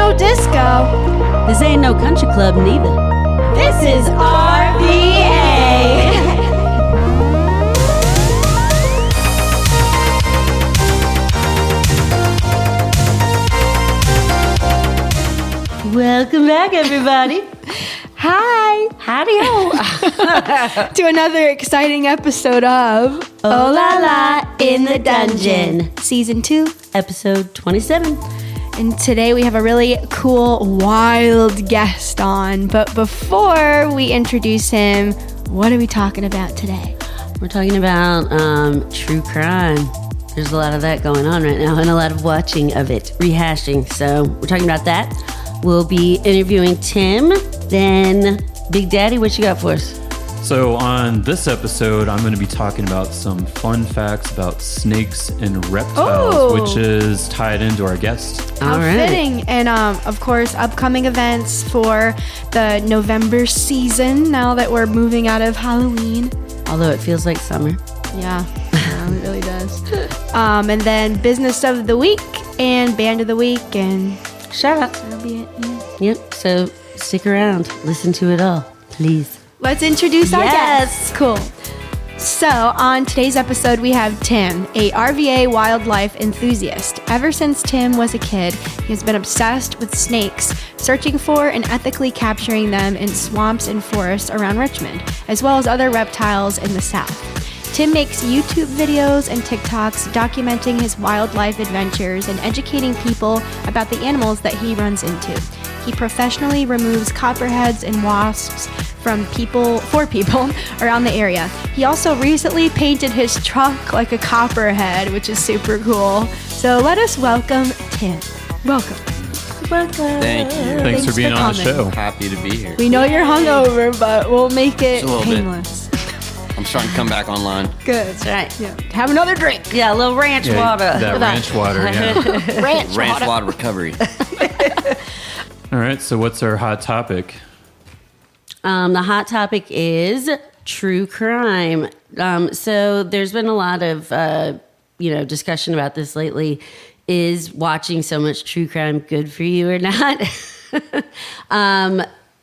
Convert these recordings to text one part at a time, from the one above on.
no disco. This ain't no country club neither. This is RVA. Welcome back, everybody. Hi. Howdy-ho. To another exciting episode of Oh La La in the Dungeon. Season 2. Episode 27. And today we have a really cool, wild guest on. But before we introduce him, what are we talking about today? We're talking about true crime. There's a lot of that going on right now and a lot of watching of it, rehashing. So we're talking about that. We'll be interviewing Tim. Then, Big Daddy, what you got for us? So on this episode, I'm going to be talking about some fun facts about snakes and reptiles, which is tied into our guest. How fitting. And of course, upcoming events for the November season now that we're moving out of Halloween. Although it feels like summer. Yeah, it really does. And then business of the week and band of the week and shout out. That'll be it. Yeah. Yep. So stick around. Listen to it all, please. Let's introduce our guests. Cool. So, on today's episode, we have Tim, a RVA wildlife enthusiast. Ever since Tim was a kid, he has been obsessed with snakes, searching for and ethically capturing them in swamps and forests around Richmond, as well as other reptiles in the South. Tim makes YouTube videos and TikToks documenting his wildlife adventures and educating people about the animals that he runs into. He professionally removes copperheads and wasps for people around the area. He also recently painted his trunk like a copperhead, which is super cool. So let us welcome Tim. Welcome. Thank you. Thanks for being on the show. Happy to be here. We know you're hungover, but we'll make it Just a little painless. I'm starting to come back online. Good. That's right. Yeah. Have another drink. Yeah, a little ranch water. That ranch water, yeah. Ranch water recovery. All right, so what's our hot topic? The hot topic is true crime. So there's been a lot of, discussion about this lately. Is watching so much true crime good for you or not?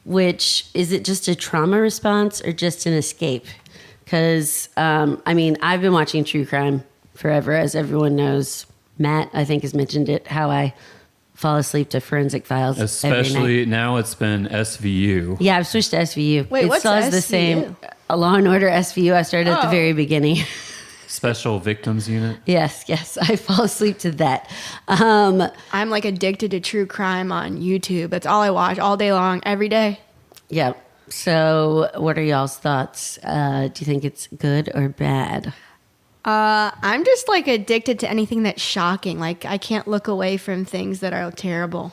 Which, is it just a trauma response or just an escape? Because, I've been watching true crime forever, as everyone knows. Matt, I think, has mentioned it, how I fall asleep to Forensic Files Especially every night. Now it's been SVU. Yeah, I've switched to SVU. Wait, it what's still has the SVU? same Law and Order SVU I started at the very beginning. Special Victims Unit. Yes, I fall asleep to that. I'm like addicted to true crime on YouTube. That's all I watch all day long, every day. Yeah. So what are y'all's thoughts? Do you think it's good or bad? I'm just like addicted to anything that's shocking. Like I can't look away from things that are terrible.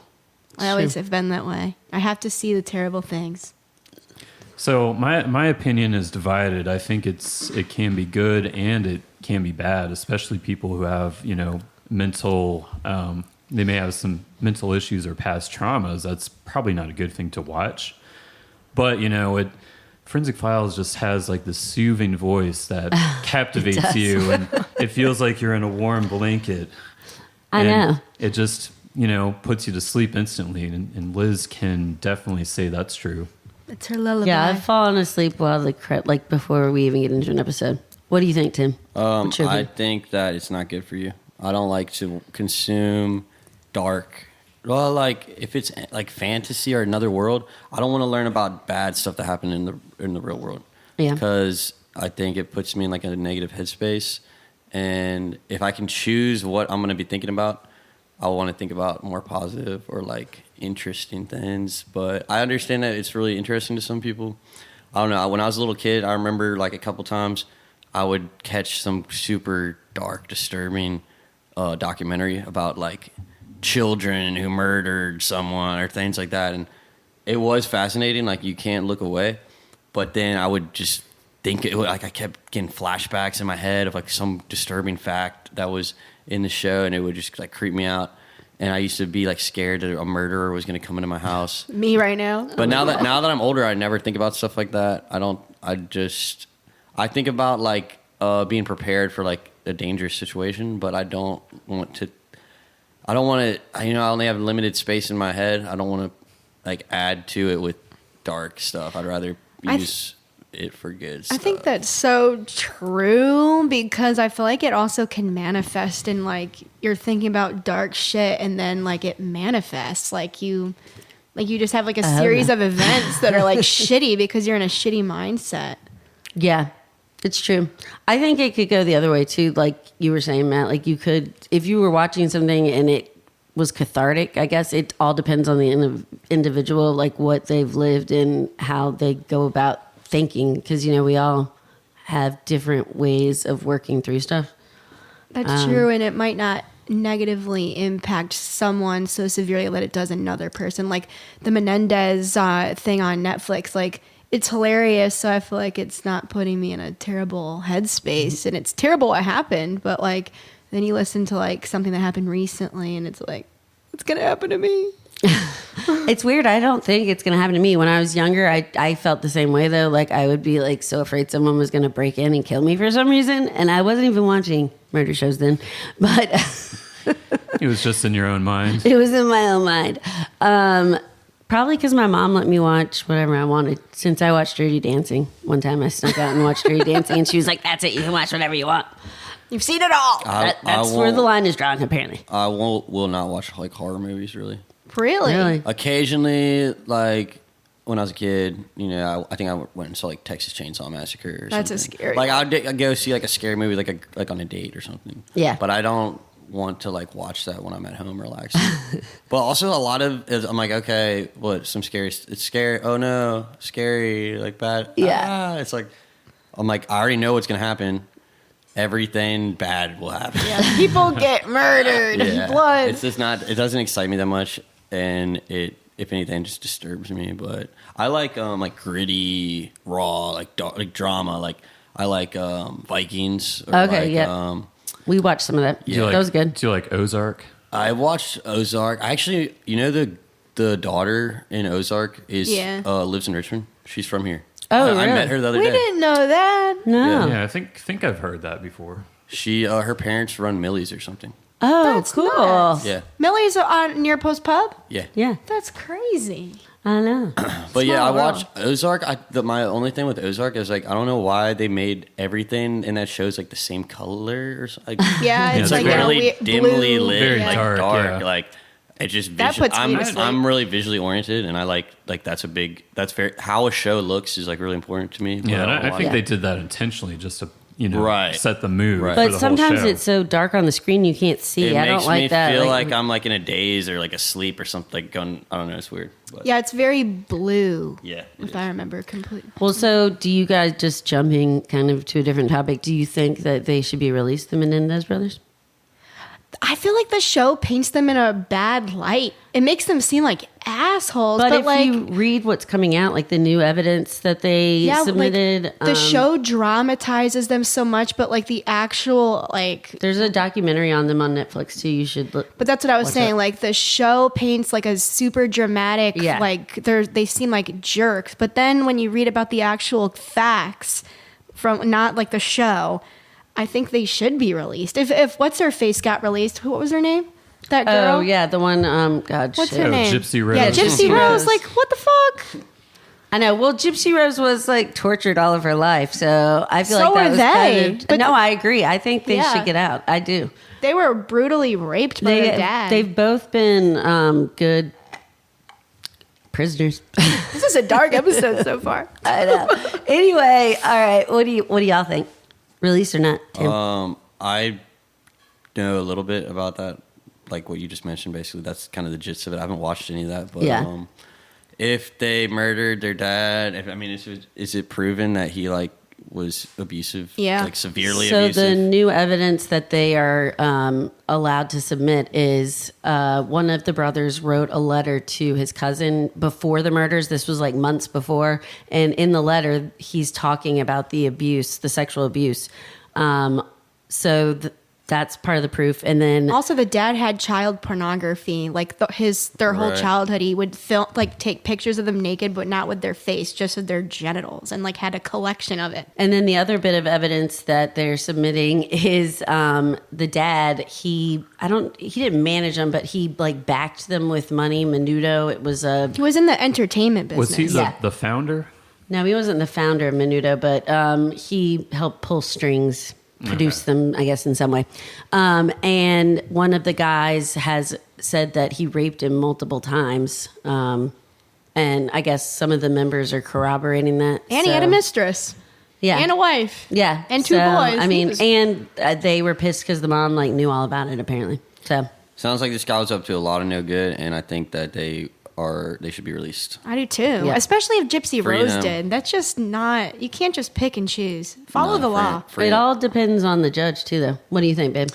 I always have been that way. I have to see the terrible things. So my opinion is divided. I think it can be good and it can be bad, especially people who have, mental, they may have some mental issues or past traumas. That's probably not a good thing to watch. But, Forensic Files just has like this soothing voice that captivates you, and it feels like you're in a warm blanket. I know. It just, puts you to sleep instantly, and Liz can definitely say that's true. It's her lullaby. Yeah, I've fallen asleep while before we even get into an episode. What do you think, Tim? I think that it's not good for you. I don't like to consume dark. Well, like if it's like fantasy or another world, I don't want to learn about bad stuff that happened in the real world. Yeah. Because I think it puts me in like a negative headspace, and if I can choose what I'm going to be thinking about, I want to think about more positive or like interesting things. But I understand that it's really interesting to some people. I don't know. When I was a little kid, I remember like a couple times I would catch some super dark, disturbing documentary about like children who murdered someone or things like that, and it was fascinating. Like you can't look away, but then I would just think like I kept getting flashbacks in my head of like some disturbing fact that was in the show, and it would just like creep me out. And I used to be like scared that a murderer was going to come into my house. Me right now. But now that I'm older, I never think about stuff like that. I think about like being prepared for like a dangerous situation, but I don't I don't want to, I only have limited space in my head. I don't want to like add to it with dark stuff. I'd rather use it for good stuff. I think that's so true because I feel like it also can manifest in like you're thinking about dark shit and then like it manifests like you just have like a series of events that are like shitty because you're in a shitty mindset. Yeah, it's true. I think it could go the other way too. Like you were saying, Matt, like you could, if you were watching something and it was cathartic, I guess it all depends on the individual, like what they've lived and how they go about thinking. Because, we all have different ways of working through stuff. That's true. And it might not negatively impact someone so severely that it does another person. Like the Menendez thing on Netflix, like it's hilarious. So I feel like it's not putting me in a terrible headspace. And it's terrible what happened. But like, then you listen to like something that happened recently and it's like, it's going to happen to me. It's weird. I don't think it's going to happen to me. When I was younger, I felt the same way though. Like I would be like so afraid someone was going to break in and kill me for some reason. And I wasn't even watching murder shows then, but It was just in your own mind. it was in my own mind. Probably because my mom let me watch whatever I wanted. Since I watched Dirty Dancing. One time I snuck out and watched Dirty Dancing and she was like, that's it. You can watch whatever you want. You've seen it all. That's where the line is drawn, apparently. I will not watch like horror movies really. Really? Occasionally, like when I was a kid, I think I went and saw like Texas Chainsaw Massacre. That's a something. scary Like one. I'd go see like a scary movie, like on a date or something. Yeah. But I don't want to like watch that when I'm at home relaxing. But also a lot of I'm like, okay, what some scary? It's scary. Oh no, scary, like bad. Yeah. It's like I'm like I already know what's gonna happen. Everything bad will happen. Yeah, people get murdered. Blood. It's just not. It doesn't excite me that much, and it, if anything, just disturbs me. But I like gritty, raw, like drama. Like I like Vikings. Or Okay, yeah. We watched some of that. Do you That was good. Do you like Ozark? I watched Ozark. I actually, the daughter in Ozark is lives in Richmond. She's from here. Oh, I really? met her the other We day. didn't know that. No. Yeah, I think I've heard that before. She her parents run Millie's or something. Oh, That's cool. nuts. Yeah, Millie's on near Post Pub? yeah. Yeah, That's crazy. I know. But yeah, I Small world. watched Ozark. My only thing with Ozark is like I don't know why they made everything in that show's like the same color or something. Like, Yeah, it's it's like like really dimly blue. lit, Very like dark, yeah. like it just That puts me to sleep. I'm really visually oriented, and I like that's very how a show looks is like really important to me. Yeah, and I think Yeah. they did that intentionally just to Right. set the mood Right. for But the sometimes whole show. it's so dark on the screen you can't see. It I makes don't like me that. feel like I'm like in a daze or like asleep or something. Like going, I don't know, it's weird. But Yeah, it's very blue. yeah, it If is. I remember completely. Well, so do you guys, just jumping kind of to a different topic, do you think that they should be released, the Menendez brothers? I feel like the show paints them in a bad light. It makes them seem like assholes. But But, if like, you read what's coming out, like the new evidence that they submitted, like, the show dramatizes them so much, but like the actual like. there's a documentary on them on Netflix too. You should look. But that's what I was What's saying. that? Like the show paints like a super dramatic. Yeah. Like they seem like jerks. But then when you read about the actual facts from not like the show, I think they should be released. If what's her face got released, what was her name? That girl. Oh yeah, the one. God, What's shit. her Oh, name? Gypsy Rose. Yeah, Gypsy Gypsy Rose. Rose. Like what the fuck? I know. Well, Gypsy Rose was like tortured all of her life, so I feel So like that are was they. kind of. But No, I agree. I think they Yeah. should get out. I do. They were brutally raped by their dad. They've both been good prisoners. This is a dark episode so far. I know. Anyway, all right. What do y'all think? Release or not, Tim? I know a little bit about that, like what you just mentioned. Basically, that's kind of the gist of it. I haven't watched any of that, but Yeah. If they murdered their dad, is it proven that he like was abusive? Yeah. Like severely So abusive. the new evidence that they are allowed to submit is one of the brothers wrote a letter to his cousin before the murders. This was like months before. And in the letter, he's talking about the abuse, the sexual abuse. that's part of the proof. And then Also, the dad had child pornography. Like their whole Right. childhood, he would take pictures of them naked, but not with their face, just with their genitals, and like had a collection of it. And then the other bit of evidence that they're submitting is the dad. He didn't manage them, but he like backed them with money. Menudo. It was a He was in the entertainment business. Was he Yeah. the founder? no, he wasn't the founder of Menudo, but he helped pull strings, produce them, I guess, in some way. And one of the guys has said that he raped him multiple times. And I guess some of the members are corroborating that. And he had a mistress. Yeah. And a wife. Yeah. And two So, boys. I He mean, was- and they were pissed because the mom like knew all about it apparently. So Sounds like this guy was up to a lot of no good, and I think that they should be released. I do too. Yeah. Especially if Gypsy Free Rose them. did. That's just not, you can't just pick and choose. Follow No, the free- law. free it them. all depends on the judge too, though. What do you think, babe?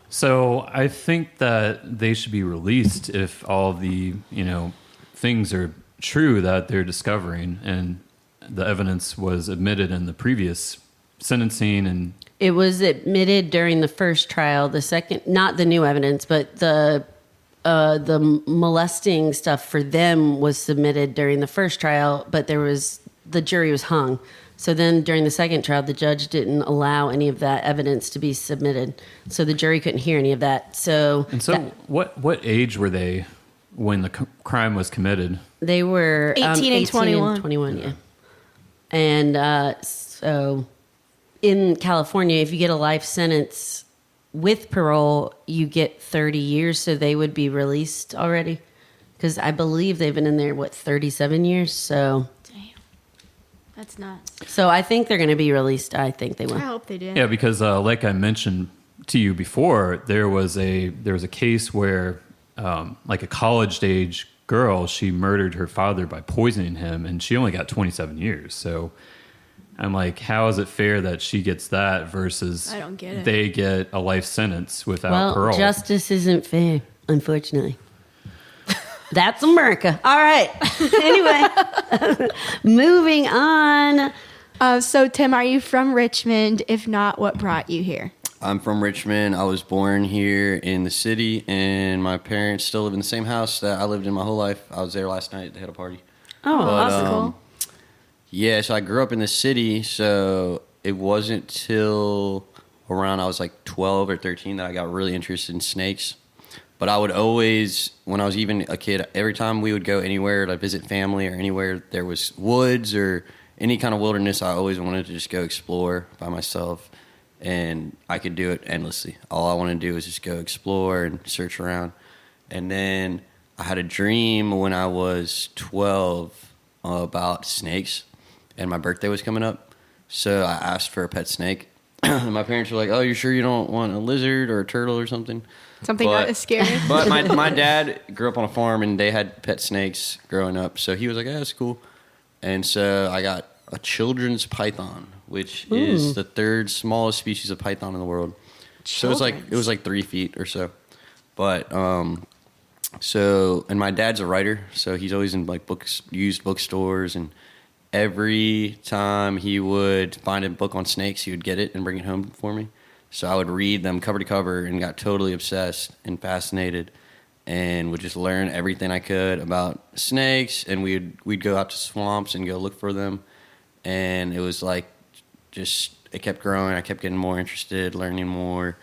So I think that they should be released if all the things are true that they're discovering, and the evidence was admitted in the previous sentencing. And It was admitted during the first trial. The second, not the new evidence, but the molesting stuff for them was submitted during the first trial. But the jury was hung. So then during the second trial, the judge didn't allow any of that evidence to be submitted. So the jury couldn't hear any of that. So what age were they when the crime was committed? they were 18 and 21. 21, yeah. And so in California, if you get a life sentence with parole, you get 30 years. So they would be released already. Because I believe they've been in there, 37 years? So That's nuts. so I think they're going to be released. I think they will. I hope they do. Yeah, because like I mentioned to you before, there was a case where like a college age girl, she murdered her father by poisoning him, and she only got 27 years. So I'm like, how is it fair that she gets that versus I don't get it. they get a life sentence without Well, parole? justice isn't fair, unfortunately. That's America. All right. Anyway, moving on. So, Tim, are you from Richmond? If not, what brought you here? I'm from Richmond. I was born here in the city, and my parents still live in the same house that I lived in my whole life. I was there last night. They had a party. Oh, But, That's cool. Yeah, so I grew up in the city, so it wasn't till around I was like 12 or 13 that I got really interested in snakes. But I would always, when I was even a kid, every time we would go anywhere to visit family or anywhere there was woods or any kind of wilderness, I always wanted to just go explore by myself. And I could do it endlessly. All I wanted to do was just go explore and search around. And then I had a dream when I was 12 about snakes, and my birthday was coming up. So I asked for a pet snake. And my parents were like, "Oh, you sure you don't want a lizard or a turtle or something?" Something not as scary. But my dad grew up on a farm, and they had pet snakes growing up. So he was like, "Yeah, that's cool." And so I got a children's python, which is the third smallest species of python in the world. So it was like 3 feet or so. But and my dad's a writer, so he's always in like used bookstores, and every time he would find a book on snakes, he would get it and bring it home for me. So I would read them cover to cover and got totally obsessed and fascinated, and would just learn everything I could about snakes. And we'd go out to swamps and go look for them. And it was like, it kept growing. I kept getting more interested, learning more.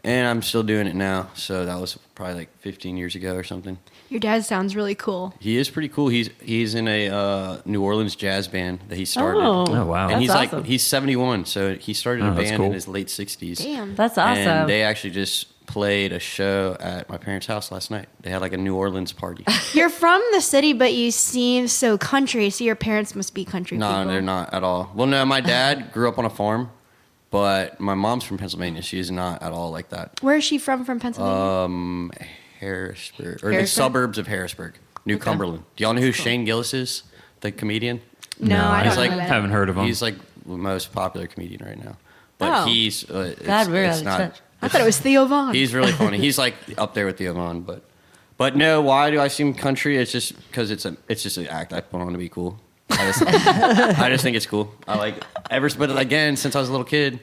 And I'm still doing it now. So that was probably like 15 years ago or something. Your dad sounds really cool. He is pretty cool. He's in a New Orleans jazz band that he started. Oh, wow. And That's he's awesome. he's 71, so he started a that's band cool. in his late 60s. Damn. That's awesome. And they actually just played a show at my parents' house last night. They had like a New Orleans party. You're from the city, but you seem so country, so your parents must be country No, people. they're not at all. Well, no, my dad grew up on a farm, but my mom's from Pennsylvania. She is not at all like that. Where is she from Pennsylvania? Harrisburg, or the Harrisburg? suburbs of Harrisburg, New Cumberland. Do y'all know who Shane Gillis is, the comedian? No, I don't like- know that. haven't heard of him. He's like the most popular comedian right now. But Oh. he's God, we're out of touch. I thought it was Theo Vaughn. He's really funny. He's like up there with Theo Vaughn, but no. Why do I seem country? It's just because it's just an act I put on to be cool. I just think it's cool. But again, since I was a little kid,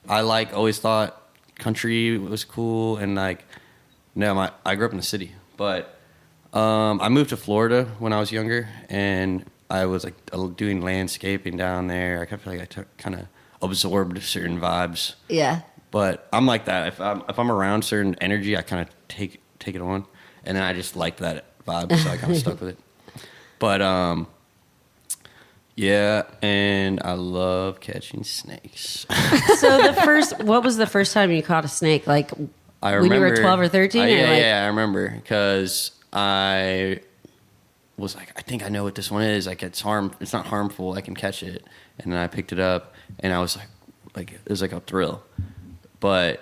I always thought country was cool, and like, no, I grew up in the city, but I moved to Florida when I was younger, and I was like doing landscaping down there. I kind of feel like I kind of absorbed certain vibes. Yeah. But I'm like that. If I'm around certain energy, I kind of take it on, and then I just liked that vibe, so I kind of stuck with it. But yeah, and I love catching snakes. So what was the first time you caught a snake? Like I remember, when you were 12 or 13? Yeah, I remember because I was like, I think I know what this one is. Like it's not harmful. I can catch it. And then I picked it up, and I was like it was like a thrill. But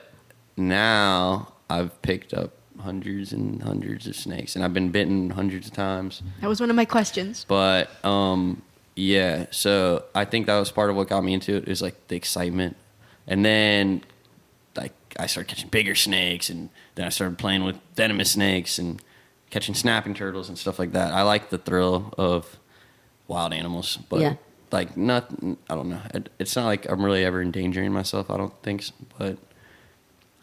now I've picked up hundreds and hundreds of snakes, and I've been bitten hundreds of times. That was one of my questions. But yeah, so I think that was part of what got me into it, is like the excitement. And then like I started catching bigger snakes, and then I started playing with venomous snakes and catching snapping turtles and stuff like that. I like the thrill of wild animals, but yeah. like I don't know. It's not like I'm really ever endangering myself, I don't think, but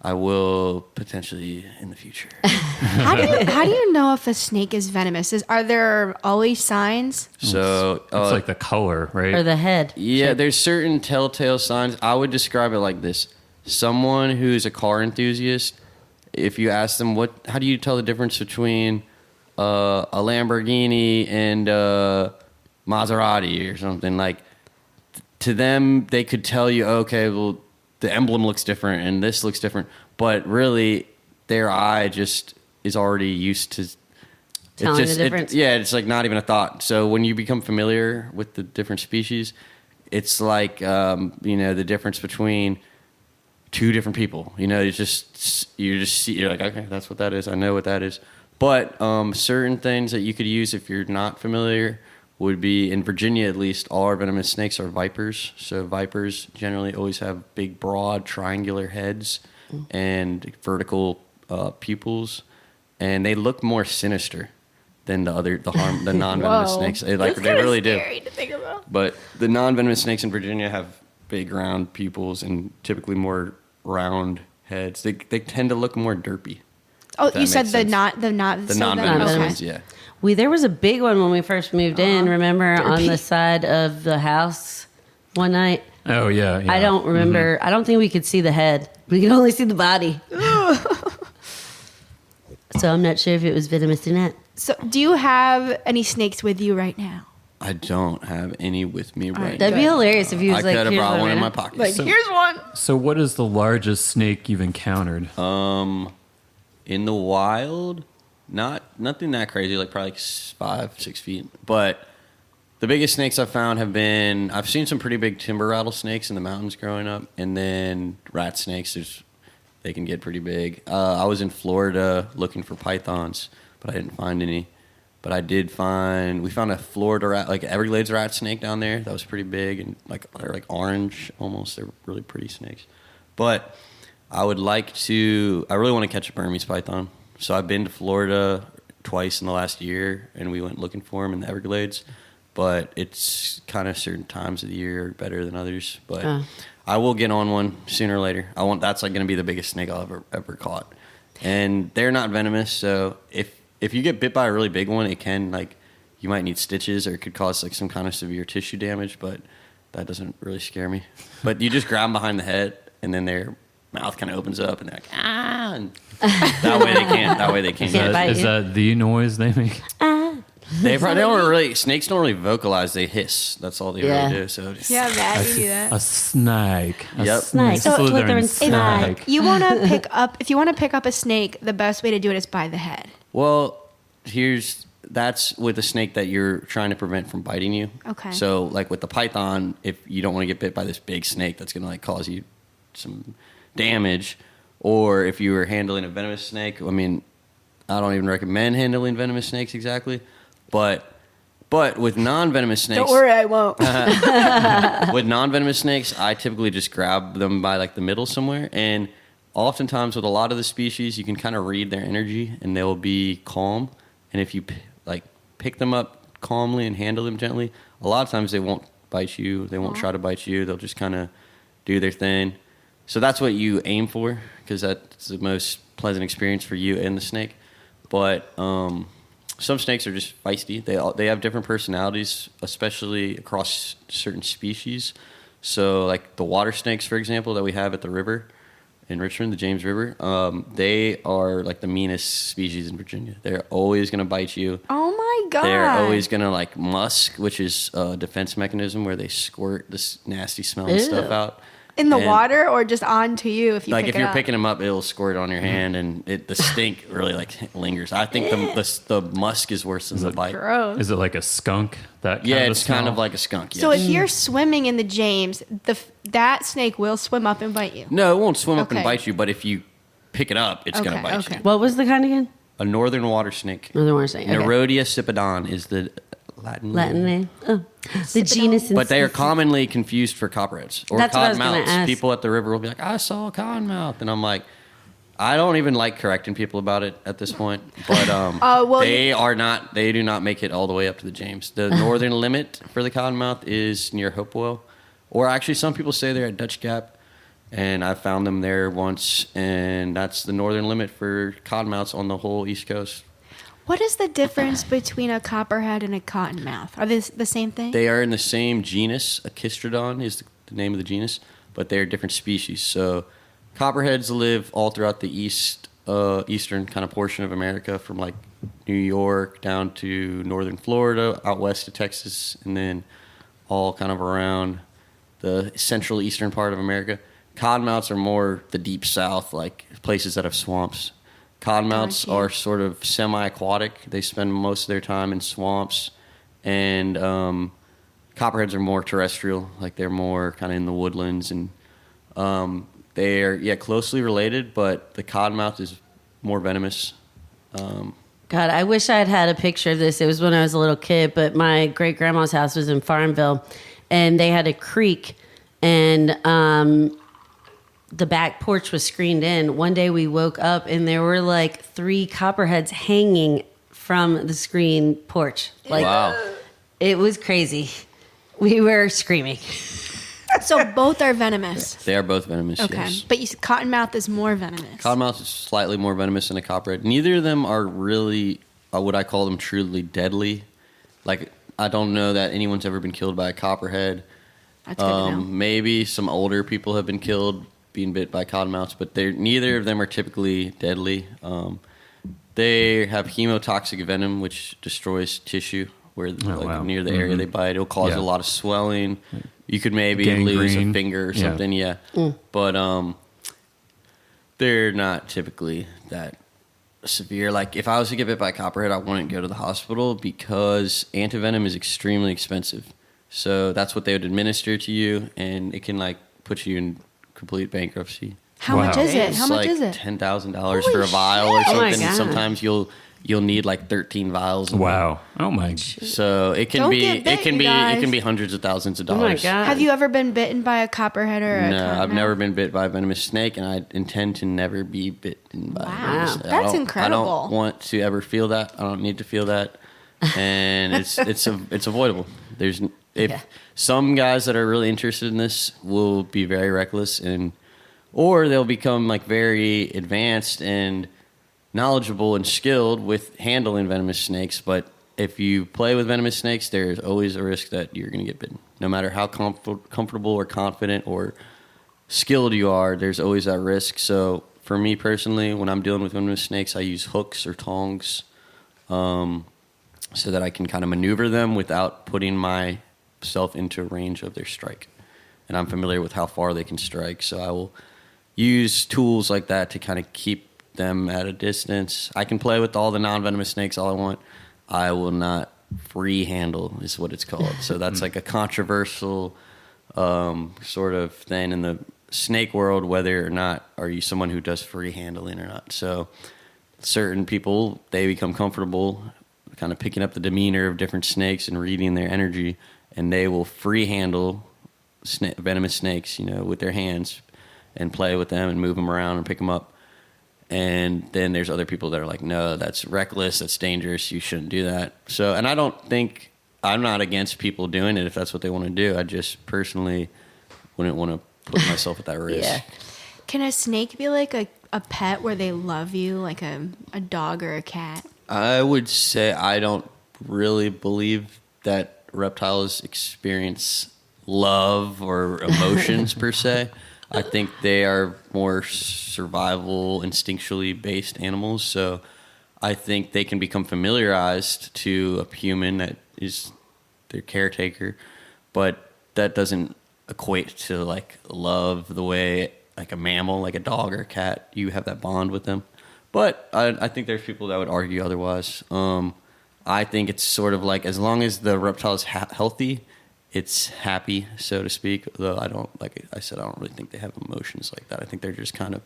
I will potentially in the future. How do you know if a snake is venomous? Are there always signs? So it's like the color, right? Or the head. Yeah, there's certain telltale signs. I would describe it like this. Someone who's a car enthusiast, if you ask them how do you tell the difference between a Lamborghini and a Maserati or something, like to them they could tell you, okay, well the emblem looks different and this looks different, but really their eye just is already used to telling the difference. It's like not even a thought. So when you become familiar with the different species, it's like the difference between two different people. You're like, okay, that's what that is. I know what that is. But certain things that you could use if you're not familiar would be, in Virginia at least, all our venomous snakes are vipers. So vipers generally always have big, broad, triangular heads and vertical pupils, and they look more sinister than the non-venomous snakes. They really do. To think about. But the non-venomous snakes in Virginia have big, round pupils and typically more round heads. They tend to look more derpy. Oh, you said the non-venomous ones, yeah. There was a big one when we first moved in, remember, on the side of the house one night? Oh, yeah. I don't remember. I don't think we could see the head. We could only see the body. So I'm not sure if it was venomous or not. So do you have any snakes with you right now? I don't have any with me right now. That'd be hilarious if you was I like, could have here's brought one in right my now. pocket. Like, here's one. So what is the largest snake you've encountered? In the wild, nothing that crazy, like probably 5-6 feet. But the biggest snakes I've found I've seen some pretty big timber rattlesnakes in the mountains growing up, and then rat snakes, they can get pretty big. I was in Florida looking for pythons, but I didn't find any. But we found a Florida rat, like Everglades rat snake down there. That was pretty big, and they're like orange almost. They're really pretty snakes. But I really want to catch a Burmese python. So I've been to Florida twice in the last year, and we went looking for them in the Everglades. But it's kind of certain times of the year are better than others. But I will get on one sooner or later. That's like going to be the biggest snake I'll ever caught. And they're not venomous, so if you get bit by a really big one, it can, you might need stitches, or it could cause some kind of severe tissue damage, but that doesn't really scare me. But you just grab them behind the head, and then their mouth kind of opens up, and they're like, ah, and that way they can't. Is that the noise they make? Snakes don't really vocalize, they hiss. That's all they really do. So Yeah, you do that. A snake. Snake. So Slytherin snake. If you want to pick up a snake, the best way to do it is by the head. Well, that's with a snake that you're trying to prevent from biting you. Okay. So, like with the python, if you don't want to get bit by this big snake that's going to cause you some damage, or if you were handling a venomous snake, I mean, I don't even recommend handling venomous snakes exactly, but with non-venomous snakes, don't worry, I won't. With non-venomous snakes, I typically just grab them by the middle somewhere, and oftentimes with a lot of the species, you can kind of read their energy, and they'll be calm. And if you pick them up calmly and handle them gently, a lot of times they won't bite you. They won't try to bite you. They'll just kind of do their thing. So that's what you aim for, because because that's the most pleasant experience for you and the snake. But some snakes are just feisty. They have different personalities, especially across certain species. So like the water snakes, for example, that we have at the river in Richmond, the James River, they are like the meanest species in Virginia. They're always going to bite you. Oh my God. They're always going to like musk, which is a defense mechanism where they squirt this nasty smelling stuff out. In the And, water or just onto you if you like pick if it you're up? picking them up, it'll squirt on your hand, and the stink really like lingers. I think the musk is worse than the bite. Gross. Is it like a skunk? That Yeah, kind it's kind of like a skunk. Yes. So if you're swimming in the James, that snake will swim up and bite you. No, it won't swim up and Okay. bite you, but if you pick it up, it's going to bite you. What was the kind again? A northern water snake. Northern water snake. Okay. Nerodia cipodon is the Latin name. Oh. The genus. But they are commonly confused for copperheads or That's what I was gonna cottonmouths. ask. People at the river will be like, I saw a cottonmouth. And I'm like, I don't even like correcting people about it at this point. But they do not make it all the way up to the James. The northern limit for the cottonmouth is near Hopewell. Or actually, some people say they're at Dutch Gap. And I found them there once. And that's the northern limit for cottonmouths on the whole East Coast. What is the difference between a copperhead and a cottonmouth? Are they the same thing? They are in the same genus. Achistrodon is the name of the genus, but they're different species. So copperheads live all throughout the eastern kind of portion of America, from like New York down to northern Florida, out west to Texas, and then all kind of around the central eastern part of America. Cottonmouths are more the deep south, like places that have swamps. Cottonmouths are sort of semi-aquatic. They spend most of their time in swamps. And copperheads are more terrestrial, like they're more kind of in the woodlands. And they're, closely related, but the cottonmouth is more venomous. God, I wish I had had a picture of this. It was when I was a little kid, but my great-grandma's house was in Farmville, and they had a creek, and the back porch was screened in. One day we woke up and there were like 3 copperheads hanging from the screen porch. Like, Wow. It was crazy. We were screaming. So both are venomous. They are both venomous, Okay. yes. But cottonmouth is more venomous. Cottonmouth is slightly more venomous than a copperhead. Neither of them are really, would I call them truly deadly. Like, I don't know that anyone's ever been killed by a copperhead. That's good to know. Maybe some older people have been killed being bit by cottonmouths, but neither of them are typically deadly. They have hemotoxic venom, which destroys tissue near the area they bite. It'll cause a lot of swelling. You could maybe lose a finger or something. Yeah, but they're not typically that severe. Like if I was to get bit by a copperhead, I wouldn't go to the hospital because antivenom is extremely expensive. So that's what they would administer to you, and it can like put you in complete bankruptcy. How much is it? How much is it? $10,000 for a vial or Oh my something. God. Sometimes you'll need like 13 vials. Wow. Oh my. So it can Don't be get bit, you guys. it can be hundreds of thousands of Oh my dollars. God. Have you ever been bitten by a copperhead or a No, cottonmouth? I've never been bit by a venomous snake, and I intend to never be bitten by a venomous snake. That's I incredible. don't want to ever feel that. I don't need to feel that, and it's avoidable. Some guys that are really interested in this will be very reckless, or they'll become like very advanced and knowledgeable and skilled with handling venomous snakes. But if you play with venomous snakes, there's always a risk that you're going to get bitten. No matter how comfortable or confident or skilled you are, there's always that risk. So for me personally, when I'm dealing with venomous snakes, I use hooks or tongs so that I can kind of maneuver them without putting myself into range of their strike. And I'm familiar with how far they can strike, so I will use tools like that to kind of keep them at a distance. I can play with all the non-venomous snakes all I want. I will not free handle is what it's called. So that's like a controversial sort of thing in the snake world, whether or not are you someone who does free handling or not. So certain people, they become comfortable kind of picking up the demeanor of different snakes and reading their energy, and they will free handle venomous snakes, with their hands and play with them and move them around and pick them up. And then there's other people that are like, no, that's reckless, that's dangerous, you shouldn't do that. So, and I'm not against people doing it if that's what they want to do. I just personally wouldn't want to put myself at that risk. Yeah. Can a snake be like a pet where they love you, like a dog or a cat? I would say I don't really believe that reptiles experience love or emotions per se. I think they are more survival, instinctually based animals. So I think they can become familiarized to a human that is their caretaker, but that doesn't equate to like love the way like a mammal, like a dog or a cat, you have that bond with them. But I think there's people that would argue otherwise. I think it's sort of like as long as the reptile is healthy, it's happy, so to speak. Though I don't, like I said, I don't really think they have emotions like that. I think they're just kind of,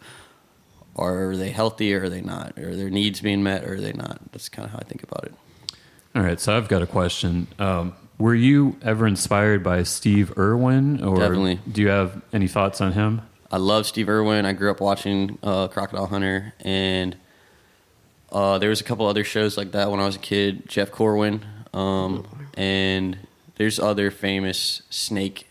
are they healthy or are they not? Are their needs being met or are they not? That's kind of how I think about it. All right, so I've got a question. Were you ever inspired by Steve Irwin, or Definitely. do you have any thoughts on him? I love Steve Irwin. I grew up watching Crocodile Hunter, and there was a couple other shows like that when I was a kid. Jeff Corwin, and there's other famous snake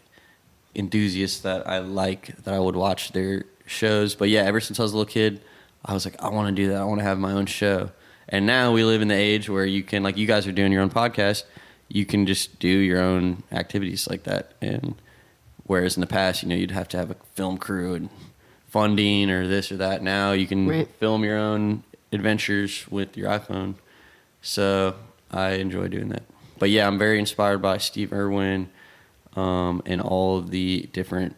enthusiasts that I like, that I would watch their shows. But yeah, ever since I was a little kid, I was like, I want to do that. I want to have my own show. And now we live in the age where you can, like you guys are doing your own podcast, you can just do your own activities like that. And whereas in the past, you'd have to have a film crew and funding or this or that. Now you can film your own adventures with your iPhone. So I enjoy doing that. But yeah, I'm very inspired by Steve Irwin and all of the different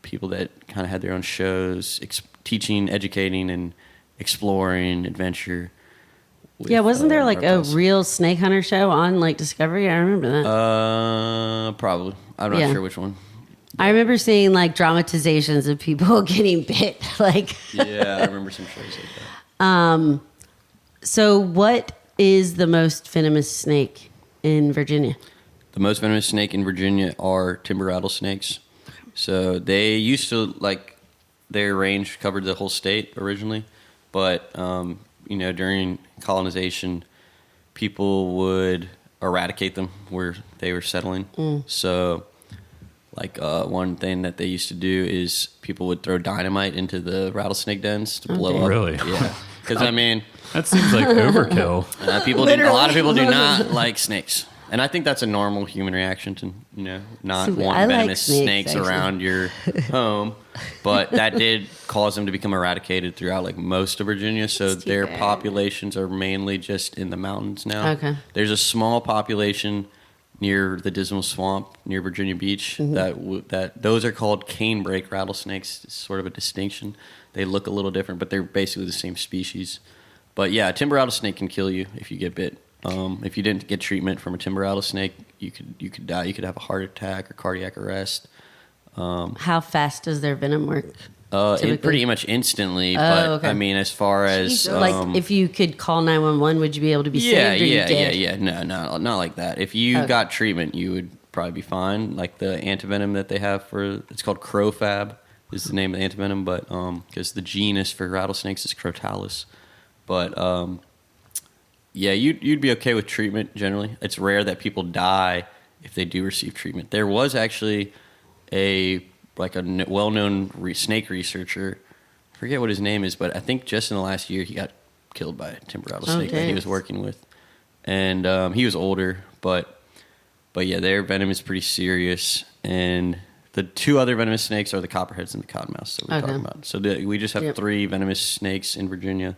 people that kind of had their own shows, teaching, educating, and exploring adventure. Yeah, wasn't there like reptiles. a real snake hunter show on like Discovery? I remember that. Probably. I'm not sure which one. I remember seeing like dramatizations of people getting bit. Like, Yeah, I remember some shows like that. so what is the most venomous snake in Virginia? The most venomous snake in Virginia are timber rattlesnakes. So they used to, like, their range covered the whole state originally, but during colonization, people would eradicate them where they were settling. So, like, one thing that they used to do is people would throw dynamite into the rattlesnake dens to blow up. Really? Yeah. Because, That seems like overkill. a lot of people do not like snakes. And I think that's a normal human reaction to, not I want like venomous snakes, snakes around your home. But that did cause them to become eradicated throughout like most of Virginia. So That's too their bad. populations are mainly just in the mountains now. Okay. There's a small population near the Dismal Swamp, near Virginia Beach, that those are called canebrake rattlesnakes. It's sort of a distinction. They look a little different, but they're basically the same species. But yeah, a timber rattlesnake can kill you if you get bit. If you didn't get treatment from a timber rattlesnake, you could die. You could have a heart attack or cardiac arrest. How fast does their venom work? Pretty much instantly. Okay. I mean, as far as Like, if you could call 911, would you be able to be saved? Or you dead? yeah. No, not like that. If you got treatment, you would probably be fine. Like the antivenom that they have it's called Crofab is the name of the antivenom, but because the genus for rattlesnakes is Crotalus. But yeah, you'd be okay with treatment generally. It's rare that people die if they do receive treatment. There was actually a well-known snake researcher. I forget what his name is, but I think just in the last year he got killed by a timber rattlesnake that he was working with, and he was older. But yeah, their venom is pretty serious. And the two other venomous snakes are the copperheads and the cottonmouths that we're talking about. So we just have 3 venomous snakes in Virginia.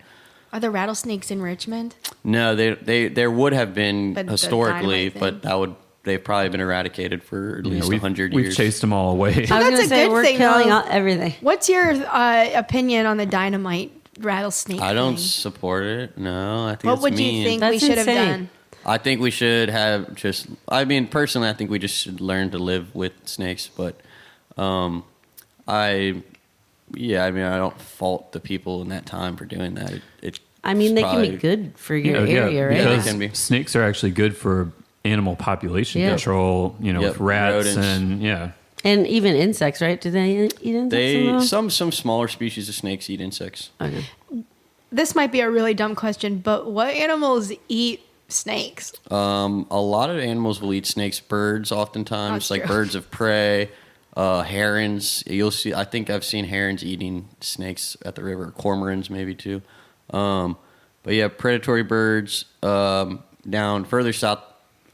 Are the rattlesnakes in Richmond? No, there would have been But the historically, dynamite but they've probably been eradicated for at least 100 years. We've chased them all away. I was That's gonna a say, good we're thing, killing though. everything. What's your opinion on the dynamite rattlesnake I don't thing? support it. No, I think What it's would mean. you think That's we should insane. have done? I think we should have personally, I think we just should learn to live with snakes. But I don't fault the people in that time for doing that. They can be good for your area, right? they Because can be. snakes are actually good for animal population Yeah. control, with rats rodents. and And even insects, right? Do they eat insects? Some smaller species of snakes eat insects. Okay. This might be a really dumb question, but what animals eat snakes? A lot of animals will eat snakes. Birds, oftentimes, That's like true. birds of prey. Herons. You'll see. I think I've seen herons eating snakes at the river. Cormorants maybe too. But yeah, predatory birds. Down further south,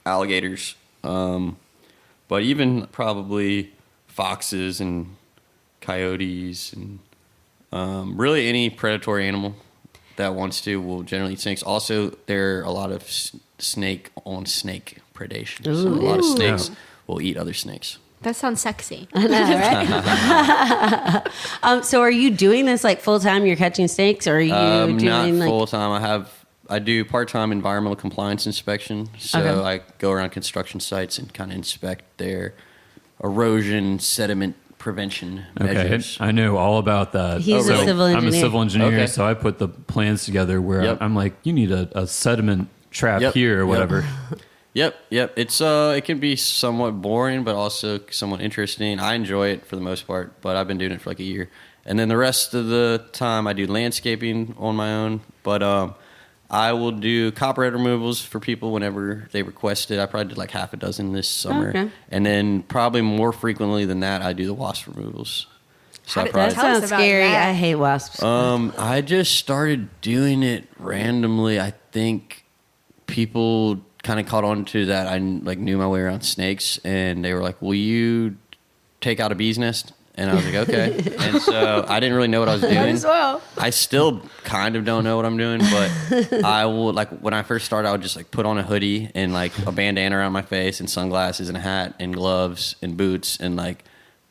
alligators. But even probably foxes and coyotes and really any predatory animal that wants to will generally eat snakes. Also, there are a lot of snake on snake predation. So a lot of snakes will eat other snakes. That sounds sexy. I know, right? So are you doing this like full time? You're catching snakes, or are you doing not full time? I do part time environmental compliance inspection. So I go around construction sites and kind of inspect their erosion, sediment prevention measures. I know all about that. He's a civil engineer. I'm a civil engineer, Okay. so I put the plans together where I'm like, you need a sediment trap here or whatever. Yep. It's it can be somewhat boring, but also somewhat interesting. I enjoy it for the most part, but I've been doing it for like a year. And then the rest of the time, I do landscaping on my own. But I will do copperhead removals for people whenever they request it. I probably did like half a dozen this summer. Okay. And then probably more frequently than that, I do the wasp removals. So That That Tell us sounds about scary. that. I hate wasps. I just started doing it randomly. I think people kind of caught on to that. I like knew my way around snakes, and they were like, "Will you take out a bee's nest?" And I was like, "Okay." And so I didn't really know what I was doing. Might as well. I still kind of don't know what I'm doing, but I will like when I first started, I would just like put on a hoodie and like a bandana around my face and sunglasses and a hat and gloves and boots and like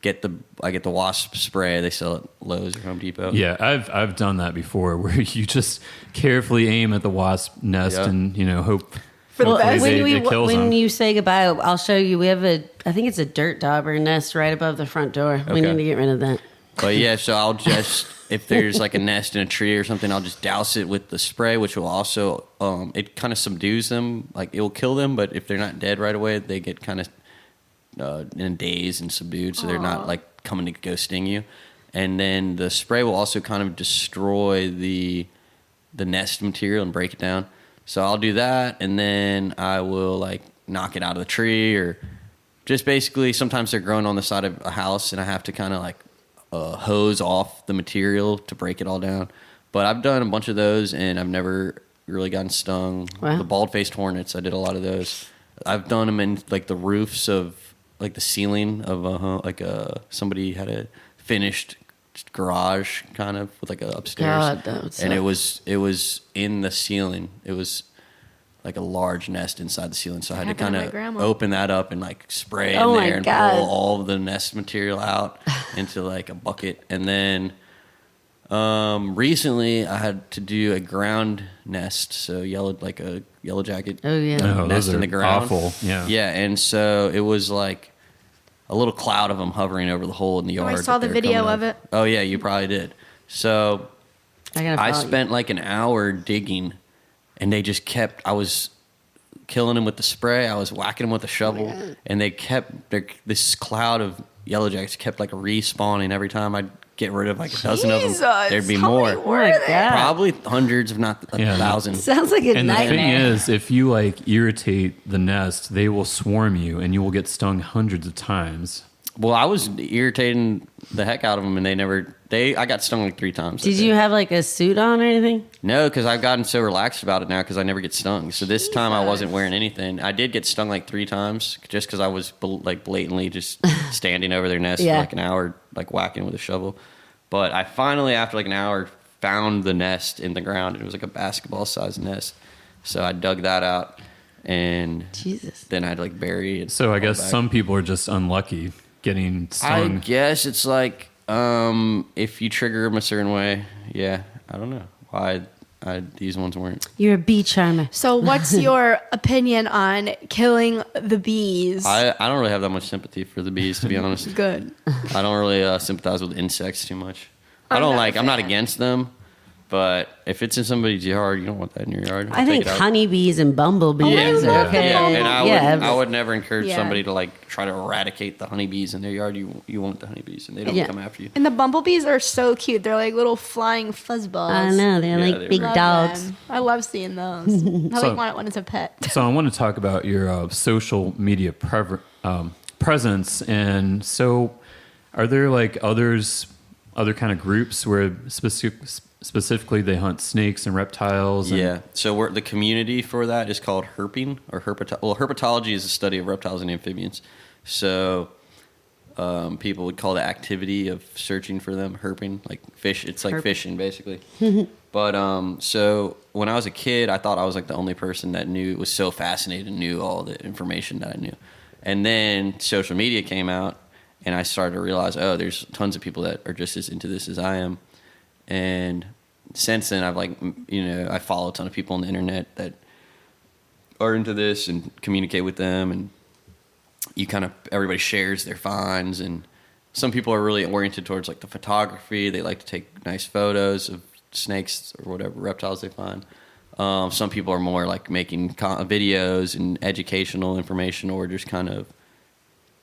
I get the wasp spray. They sell it at Lowe's or Home Depot. Yeah, I've done that before, where you just carefully aim at the wasp nest and hope For the best. it kills when them. you say goodbye, I'll show you. We have I think it's a dirt dauber nest right above the front door. We Okay. need to get rid of that. But yeah, so I'll just if there's like a nest in a tree or something, I'll just douse it with the spray, which will also it kind of subdues them. Like it will kill them, but if they're not dead right away, they get kind of in a daze and subdued, so they're not like coming to go sting you. And then the spray will also kind of destroy the nest material and break it down. So I'll do that, and then I will like knock it out of the tree, or just basically sometimes they're growing on the side of a house, and I have to kind of like hose off the material to break it all down. But I've done a bunch of those, and I've never really gotten stung. Wow. The bald-faced hornets, I did a lot of those. I've done them in like the roofs of like the ceiling of somebody had a finished garage kind of with like a upstairs. God, that would suck. And it was in the ceiling. It was like a large nest inside the ceiling, so I had to happened kind to my of grandma. open that up and like spray Oh in my there and God. pull all of the nest material out into like a bucket. And then recently I had to do a ground nest, so like a yellow jacket Oh, yeah. Oh, nest those in are the ground. awful. Yeah. And so it was like a little cloud of them hovering over the hole in the yard. I saw that the they were video coming of up. it. Oh yeah, you probably did. So I spent like an hour digging, and they just kept. I was killing them with the spray. I was whacking them with a shovel, and they kept. This cloud of yellow jackets kept like respawning every time I'd get rid of like a dozen of them. Jesus, There'd be how more. many Oh my God. Probably hundreds, if not a thousand. Sounds like a And the nightmare. thing is, if you like irritate the nest, they will swarm you, and you will get stung hundreds of times. Well, I was irritating the heck out of them, and I got stung like 3 times. Did you have like a suit on or anything? No, because I've gotten so relaxed about it now because I never get stung. So this time I wasn't wearing anything. I did get stung like 3 times just because I was like blatantly just standing over their nest for like an hour, like whacking with a shovel. But I finally, after like an hour, found the nest in the ground. And it was like a basketball-sized nest. So I dug that out, and Jesus. then I'd like bury it. So I all guess back. some people are just unlucky getting I stung. guess it's like if you trigger them a certain way. Yeah, I don't know why these ones weren't. You're a bee charmer. So, what's your opinion on killing the bees? I don't really have that much sympathy for the bees, to be honest. Good. I don't really sympathize with insects too much. I'm not a I'm not fan. against them, but if it's in somebody's yard, you don't want that in your yard. I think Take it out. honeybees and bumblebees Yeah, are okay. and I but- would never encourage Yeah. somebody to like try to eradicate the honeybees in their yard. You want the honeybees, and they don't Yeah. come after you. And the bumblebees are so cute. They're like little flying fuzzballs. I know, they're Yeah, like they're big Love dogs. them. I love seeing those. I So- like want one as a pet. So I want to talk about your social media presence, and so Are there like other kind of groups where specifically they hunt snakes and reptiles? Yeah. So the community for that is called herping or herpetology is the study of reptiles and amphibians. So people would call the activity of searching for them herping, like fish. It's like fishing basically. But so when I was a kid, I thought I was like the only person that was so fascinated and knew all the information that I knew. And then social media came out, and I started to realize, oh, there's tons of people that are just as into this as I am. And since then, I've I follow a ton of people on the internet that are into this and communicate with them, and everybody shares their finds. And some people are really oriented towards like the photography. They like to take nice photos of snakes or whatever reptiles they find. Some people are more like making videos and educational information, or just kind of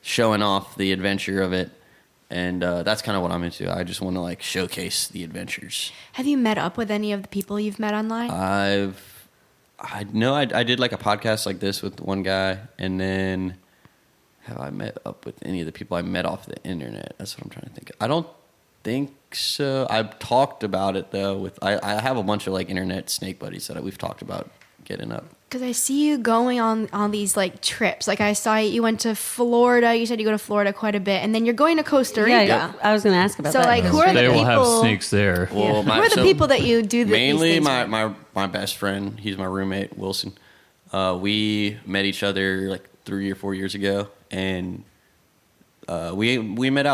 showing off the adventure of it. And that's kind of what I'm into. I just want to like showcase the adventures. Have you met up with any of the people you've met online? I did like a podcast like this with one guy, and then have I met up with any of the people I met off the internet? That's what I'm trying to think of. I don't think so. I've talked about it though. I have a bunch of like internet snake buddies that we've talked about getting up. Because I see you going on these like trips. Like I saw you went to Florida. You said you go to Florida quite a bit, and then you're going to Costa Rica. Yeah, I was going to ask about that. So like, who are the they people? will have snakes there. Well, who are the people that you do mainly these things with? my best friend. He's my roommate, Wilson. We met each other like 3 or 4 years ago, and we met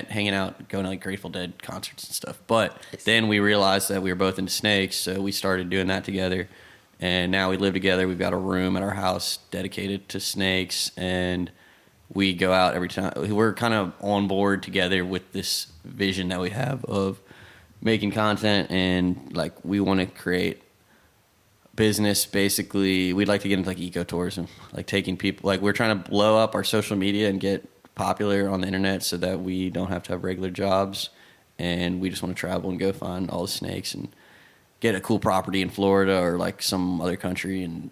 hanging out, going to like Grateful Dead concerts and stuff. But then we realized that we were both into snakes, so we started doing that together. And now we live together. We've got a room at our house dedicated to snakes, and we go out every time. We're kind of on board together with this vision that we have of making content, and like we want to create business. Basically, we'd like to get into like ecotourism, like taking people. Like we're trying to blow up our social media and get popular on the internet so that we don't have to have regular jobs, and we just want to travel and go find all the snakes and get a cool property in Florida or like some other country and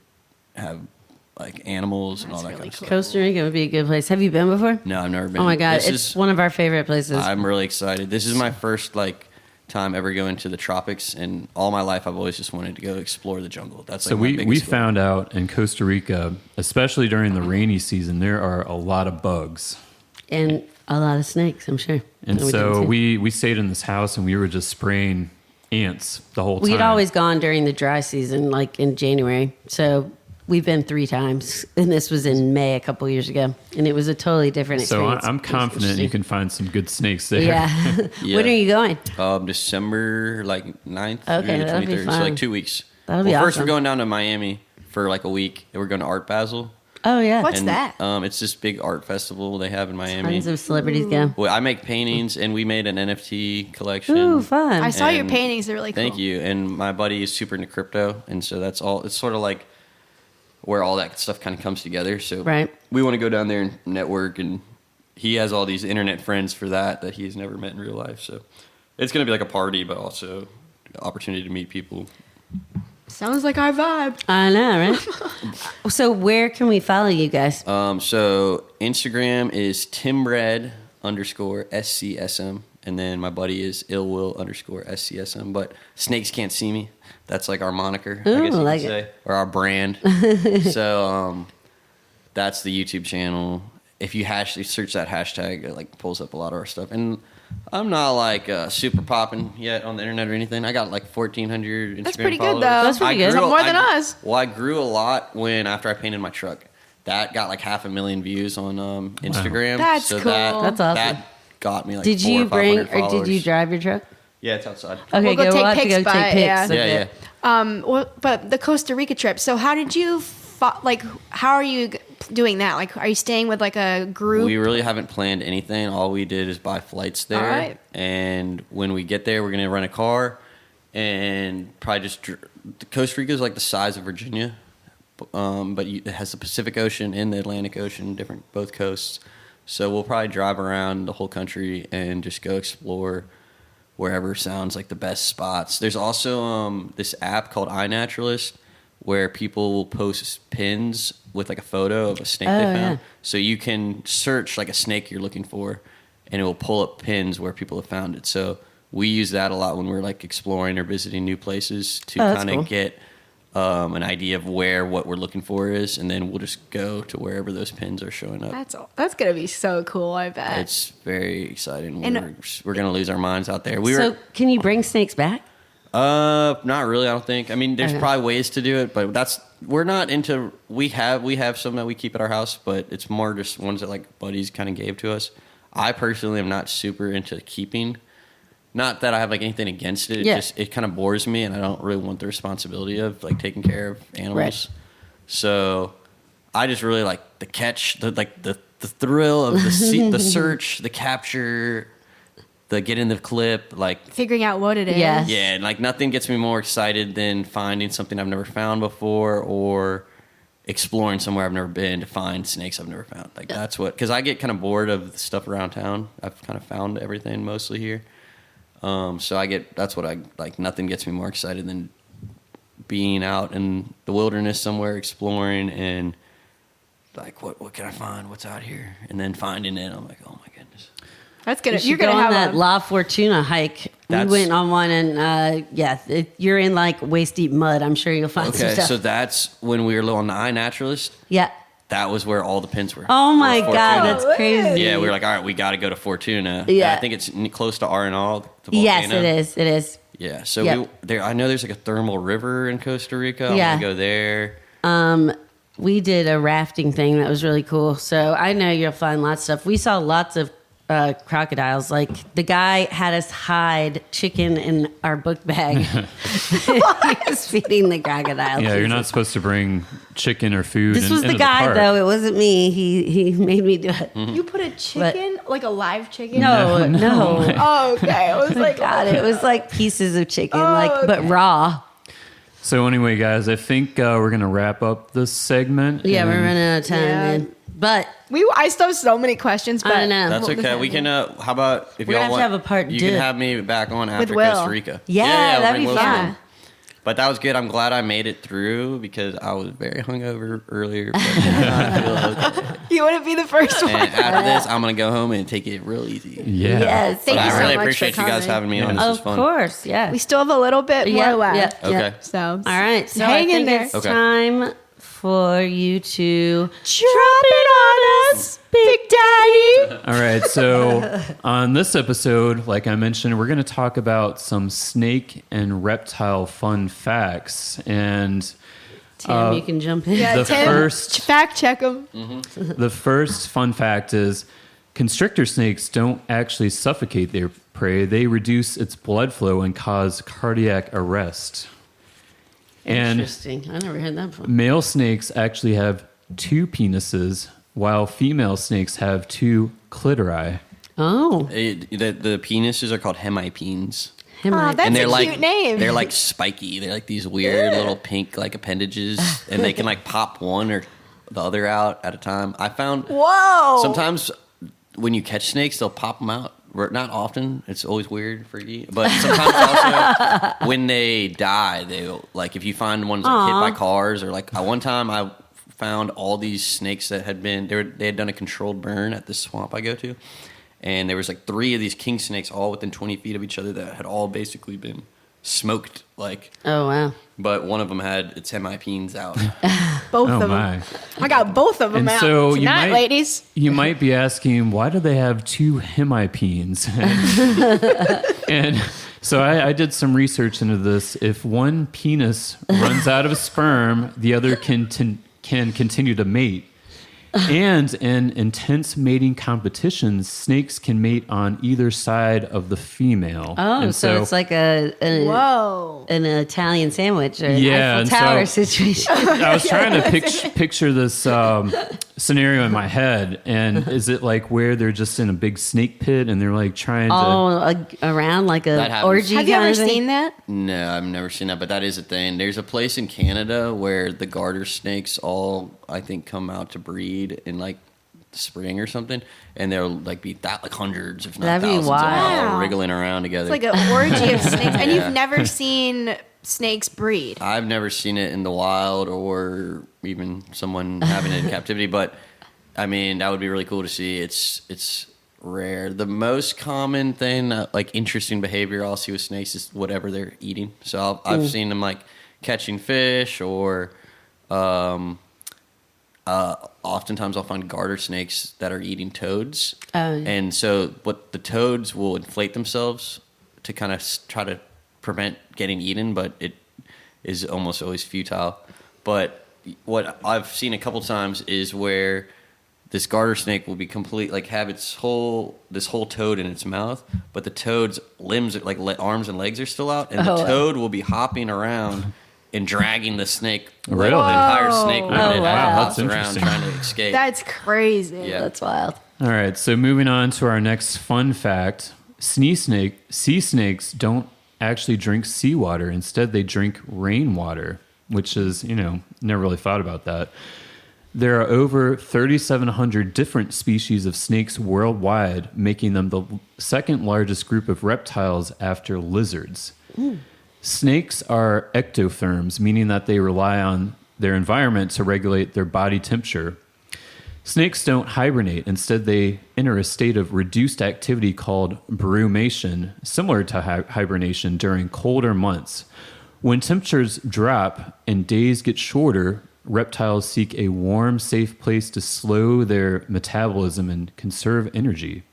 have like animals and all that kind of stuff. Costa Rica would be a good place. Have you been before? No, I've never been. Oh my God, it's one of our favorite places. I'm really excited. This is my first like time ever going to the tropics, and all my life I've always just wanted to go explore the jungle. That's like we found out in Costa Rica, especially during the rainy season, there are a lot of bugs. And a lot of snakes, I'm sure. And so we stayed in this house, and we were just spraying ants the whole time. We'd always gone during the dry season, like in January. So we've been 3 times. And this was in May a couple years ago. And it was a totally different experience. So I'm confident you can find some good snakes there. Yeah. Yeah. When are you going? December like 9th Okay, through the that'll be 23rd. fun. So like 2 weeks. That'll be First awesome. we're going down to Miami for like a week, and we're going to Art Basel. Oh, yeah. What's that? It's this big art festival they have in Miami. Tons of celebrities go. Well, I make paintings, and we made an NFT collection. Ooh, fun. I saw your and paintings. They're really cool. Thank you. And my buddy is super into crypto, and so that's all. It's sort of like where all that stuff kind of comes together. So Right. we want to go down there and network, and he has all these internet friends for that he's never met in real life. So it's going to be like a party, but also an opportunity to meet people. Sounds like our vibe. I know, right? So where can we follow you guys? So Instagram is timred_SCSM, and then my buddy is illwill_SCSM. But snakes can't see me. That's like our moniker, Ooh, I guess you like could say, or our brand. So that's the YouTube channel. If you search that hashtag, it like pulls up a lot of our stuff. And I'm not like super popping yet on the internet or anything. I got like 1,400 Instagram That's pretty followers. good, though. That's pretty good. That's more than us. Well, I grew a lot after I painted my truck. That got like 500,000 views on Instagram. That's so cool. That's awesome. That got me like Did 400 you or 500 bring, or did you followers. drive your truck? Yeah, it's outside. Okay, We'll go good. take We'll have to pics go by take it, pics. yeah. Okay. Yeah. Well, but the Costa Rica trip. So how did you how are you doing that? Like, are you staying with like a group? We really haven't planned anything. All we did is buy flights there. All right. And when we get there, we're going to rent a car and probably just... Costa Rica is like the size of Virginia, but it has the Pacific Ocean and the Atlantic Ocean, both coasts. So we'll probably drive around the whole country and just go explore wherever sounds like the best spots. There's also this app called iNaturalist, where people will post pins with like a photo of a snake they found. Yeah. So you can search like a snake you're looking for, and it will pull up pins where people have found it. So we use that a lot when we're like exploring or visiting new places to kind of cool. get an idea of where what we're looking for is, and then we'll just go to wherever those pins are showing up. That's gonna be so cool. I bet. It's very exciting. And- We're gonna lose our minds out there. Can you bring snakes back? Not really. I don't think. I mean, there's probably ways to do it, but we're not into. We have some that we keep at our house, but it's more just ones that like buddies kind of gave to us. I personally am not super into keeping. Not that I have like anything against it. It kind of bores me, and I don't really want the responsibility of like taking care of animals. Right. So I just really like the catch, the thrill of the search, the capture, the get in the clip, like figuring out what it is. Yeah. yeah, and like nothing gets me more excited than finding something I've never found before or exploring somewhere I've never been to find snakes I've never found. Like that's what, because I get kind of bored of the stuff around town. I've kind of found everything mostly here. So that's what I like. Nothing gets me more excited than being out in the wilderness somewhere exploring and like, what can I find? What's out here? And then finding it. I'm like, oh my goodness. That's gonna. You You're should gonna go on have that La Fortuna hike. We went on one, and you're in like waist deep mud. I'm sure you'll find some Okay, stuff. so that's when we were little on the iNaturalist. Yeah. That was where all the pins were. Oh my Fortuna. God, that's crazy. Yeah, we were like, all right, we got to go to Fortuna. Yeah. And I think it's close to R&R, the volcano. Yes, it is. It is. Yeah, so Yep. I know there's like a thermal river in Costa Rica. I Yeah. want to go there. We did a rafting thing that was really cool. So I know you'll find lots of stuff. We saw lots of crocodiles. Like the guy had us hide chicken in our book bag. He was feeding the crocodiles. Yeah, you're not supposed to bring chicken or food. This was the into guy, park. though. It wasn't me. He made me do it. You put a chicken, like a live chicken. No, no. Oh, okay. I was like, God, it was like pieces of chicken, Oh, but okay. raw. So anyway, guys, I think we're gonna wrap up this segment. Yeah, we're and- running out of time, Yeah. man. But I still have so many questions, but I know. That's what was okay. that? We can, how about if We're y'all gonna want, have to have a part you two. can have me back on after Will. Costa Rica. Yeah, we'll that'd bring be Will fun. on. But that was good. I'm glad I made it through because I was very hungover earlier. But now I feel okay. You wouldn't be the first one. And after this, I'm going to go home and take it real easy. Yeah. yes, Thank But you I so really much appreciate for you guys coming. having me on. This was of fun. course, yeah. We still have a little bit more left. Okay. So, All right, so hang I in think there. it's Okay. time for you to Drop it on us, Big Daddy. All right. So on this episode, like I mentioned, we're going to talk about some snake and reptile fun facts. And Tim. You can jump in. Yeah, The Tim, first- fact check them. the first fun fact is constrictor snakes don't actually suffocate their prey. They reduce its blood flow and cause cardiac arrest. And Interesting. I never heard that before. male snakes actually have 2 penises, while female snakes have 2 clitori. Oh, The penises are called hemipenes. Aw, that's And they're a like cute name. They're like spiky. They're like these weird little pink like appendages, and they can like pop one or the other out at a time. I found Whoa. sometimes when you catch snakes, they'll pop them out. Not often. It's always weird for you. But sometimes also when they die, they'll like if you find ones like hit by cars or like one time I found all these snakes that had been they had done a controlled burn at this swamp I go to. And there was like 3 of these king snakes all within 20 feet of each other that had all basically been smoked. Like, oh wow. but one of them had its hemipenes out. both Oh of them. my. I got both of them And out so tonight, ladies. You might be asking, why do they have 2 hemipenes? And so I did some research into this. If one penis runs out of sperm, the other can continue to mate. And in intense mating competitions, snakes can mate on either side of the female. Oh, And so it's like Whoa. an Italian sandwich or Yeah, Eiffel and Tower so- situation. I was trying to picture this scenario in my head, and is it like where they're just in a big snake pit and they're like trying to? Around like That a happens. orgy. Have you kind ever of thing? seen that? No, I've never seen that, but that is a thing. There's a place in Canada where the garter snakes all, I think, come out to breed in like the spring or something, and they'll like be like hundreds, if not That'd be thousands, of them wild. all wriggling around together. It's like an orgy of snakes. And Yeah. you've never seen snakes breed. I've never seen it in the wild or even someone having it in captivity, but I mean that would be really cool to see. It's rare. The most common thing, like interesting behavior I'll see with snakes is whatever they're eating. So I've seen them like catching fish, or oftentimes I'll find garter snakes that are eating toads. And so what the toads will inflate themselves to kind of try to prevent getting eaten, but it is almost always futile. But what I've seen a couple times is where this garter snake will be have this whole toad in its mouth, but the toad's limbs, arms and legs are still out, and the toad will be hopping around and dragging the snake, Really? the entire snake, wow. hops That's around interesting. trying to escape. That's crazy. Yeah. That's wild. All right, so moving on to our next fun fact. Sea snakes don't actually drink seawater. Instead, they drink rainwater, which is, never really thought about that. There are over 3,700 different species of snakes worldwide, making them the second largest group of reptiles after lizards. Snakes are ectotherms, meaning that they rely on their environment to regulate their body temperature. Snakes don't hibernate. Instead, they enter a state of reduced activity called brumation, similar to hibernation during colder months. When temperatures drop and days get shorter, reptiles seek a warm, safe place to slow their metabolism and conserve energy.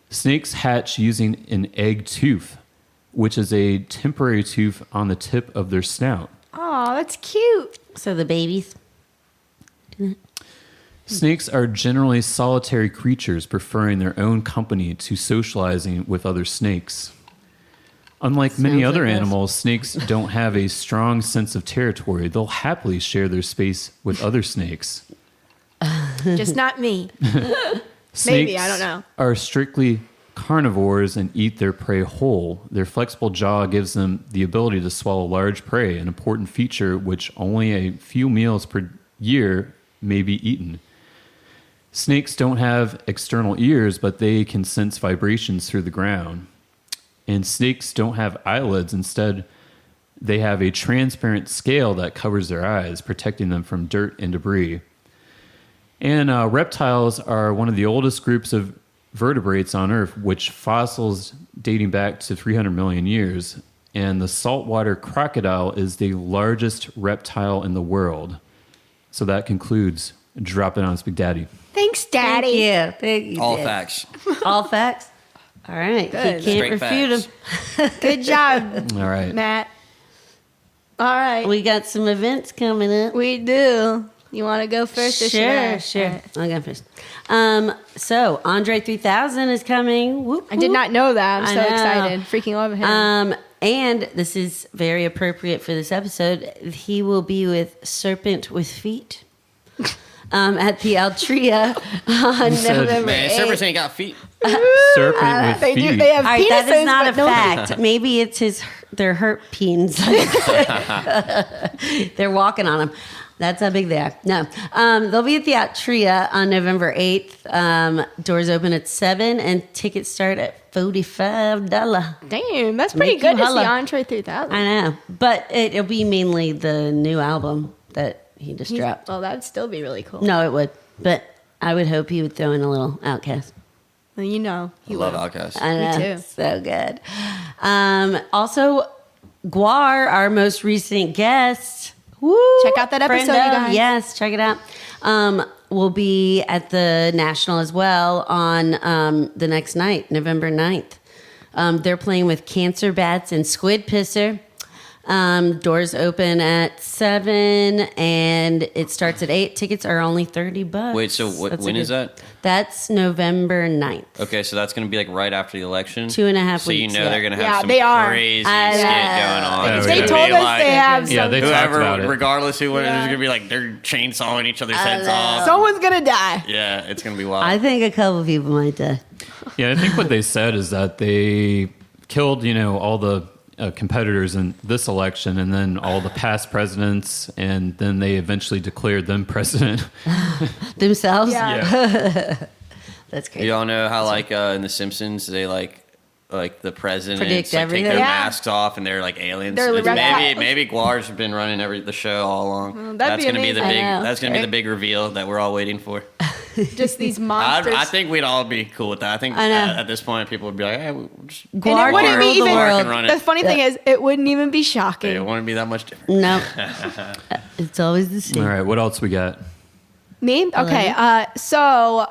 Snakes hatch using an egg tooth, which is a temporary tooth on the tip of their snout. Oh, that's cute. So the babies. Snakes are generally solitary creatures, preferring their own company to socializing with other snakes. Unlike many Sounds other like us. animals, snakes don't have a strong sense of territory. They'll happily share their space with other snakes. Just not me. Snakes Maybe, I don't know. are strictly carnivores and eat their prey whole. Their flexible jaw gives them the ability to swallow large prey, an important feature which only a few meals per year may be eaten. Snakes don't have external ears, but they can sense vibrations through the ground. And snakes don't have eyelids. Instead, they have a transparent scale that covers their eyes, protecting them from dirt and debris. And reptiles are one of the oldest groups of vertebrates on Earth, which fossils dating back to 300 million years. And the saltwater crocodile is the largest reptile in the world. So that concludes Drop It On Us Big Daddy. Thanks, Daddy. Thank you. All Dad. facts. All facts. All right. Good. He can't Straight refute facts. them. Good job, All right. Matt. All right. We got some events coming up. We do. You want to go first? Or should I? Sure. All right. I'll go first. So Andre 3000 is coming. Whoop, I did whoop. not know that. I'm I so know. excited. Freaking love him. And this is very appropriate for this episode. He will be with Serpent with Feet at the Altria on said- November Man, 8th. serpents ain't got feet. Serpent with they feet. do. They have All right, penises, that is not a but no fact. Maybe it's their herpings. They're walking on them. That's how big they are. No. They'll be at the Altria on November 8th. Doors open at 7 and tickets start at $45. Damn, that's pretty Make you good to see holla. Entree 3000. I know. But it'll be mainly the new album that he just dropped. Well, that'd still be really cool. No, it would. But I would hope he would throw in a little Outcast. Well, you know. I love Outkast. I know. Me too. So good. Also, Guar, our most recent guest. Woo, Check out that episode, friend you of- guys. Yes, check it out. Will be at the National as well on the next night, November 9th. They're playing with Cancer Bats and Squid Pisser. Doors open at 7 and it starts at 8. Tickets are only $30. Wait, so when is that? That's November 9th. Okay, so that's going to be like right after the election. 2.5 So weeks. you know yeah. they're going to have Yeah, some they are. crazy I skit know. going on. Oh, It's yeah. They gonna told be us like, they have Yeah, some. they talked whoever, about it. regardless who wins, Yeah. it's going to be like they're chainsawing each other's heads know. off. Someone's going to die. Yeah, it's going to be wild. I think a couple people might die. Yeah, I think what they said is that they killed, all the competitors in this election and then all the past presidents, and then they eventually declared them president. Themselves? Yeah. Yeah. That's crazy. You all know how like in The Simpsons they like the presidents Predict take everything. their Yeah. masks off and they're like aliens. They're It's reptiles. maybe Guar's been running the show all along. Well, that'd That's be gonna be the amazing. big. I know. That's gonna be the big reveal that we're all waiting for. just these monsters. I think we'd all be cool with that. I think I know. at this point, people would be like, hey, we'll just And it wouldn't be rule the even. world. Run The it. funny thing is, it wouldn't even be shocking. It wouldn't be that much different. No. It's always the same. All right, what else we got? Me? Okay. So